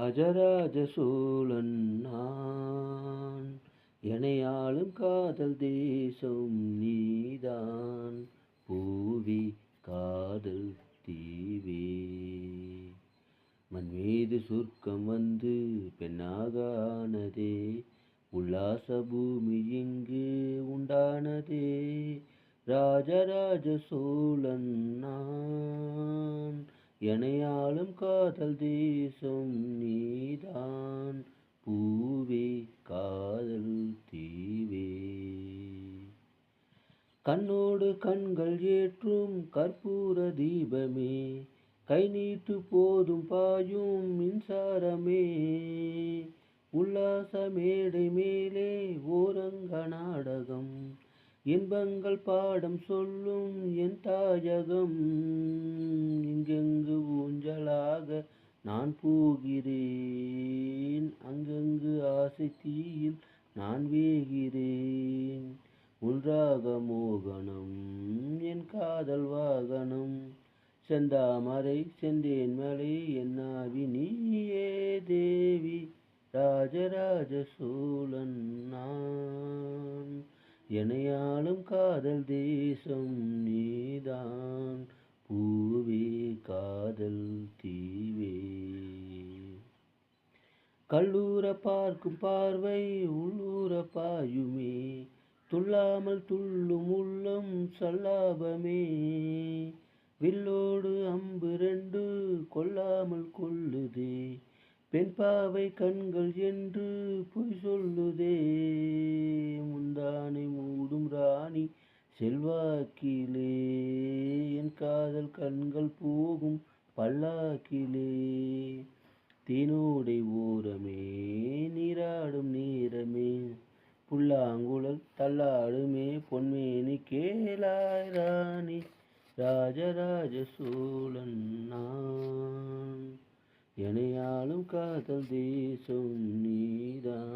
ராஜராஜ சோழன் நான், எனையாளும் காதல் தேசம் நீதான். பூவி காதல் தீவே, மண் மீது சொர்க்கம் வந்து பெண்ணாக ஆனதே, உல்லாச பூமி இங்கு உண்டானதே. ராஜராஜ சோழன் நான், எனையாளும் காதல் தேசம் நீதான். பூவே காதல் தீவே, கண்ணோடு கண்கள் ஏற்றும் கற்பூர தீபமே, கை நீட்டு போதும் பாயும் மின்சாரமே. உல்லாச மேடை மேலே ஓரங்க நாடகம், இன்பங்கள் பாடம் சொல்லும் என் தாயகம். இங்கெங்கு ஊஞ்சலாக நான் போகிறேன், அங்கங்கு ஆசை தீயில் நான் வேகிறேன். ஒன்றாக மோகனம் என் காதல் வாகனம், செந்தாமரை செந்தேன் மலை என்னாவி நீயே தேவி. ராஜராஜ சோழன் நான், எனையாளும் காதல் தேசம் நீதான். பூவே காதல் தீவே, கல்லூர பார்க்கும் பார்வை உள்ளூர பாயுமே, துள்ளாமல் துள்ளும் உள்ளம் சல்லாபமே. வில்லோடு அம்பு ரெண்டு கொல்லாமல் கொள்ளுதே, பெண் பாவை கண்கள் என்று பொய் சொல்லுதே. முந்தானை மூடும் ராணி செல்வாக்கிலே, என் காதல் கண்கள் போகும் பல்லாக்கிலே. தேனோடை ஓரமே நீராடும் நேரமே, புல்லாங்குழல் தள்ளாடுமே பொன்மேனி கேளாய் ராணி. ராஜராஜ சோழன் நான், எனையாளும் காதல் தேசம் நீதான்.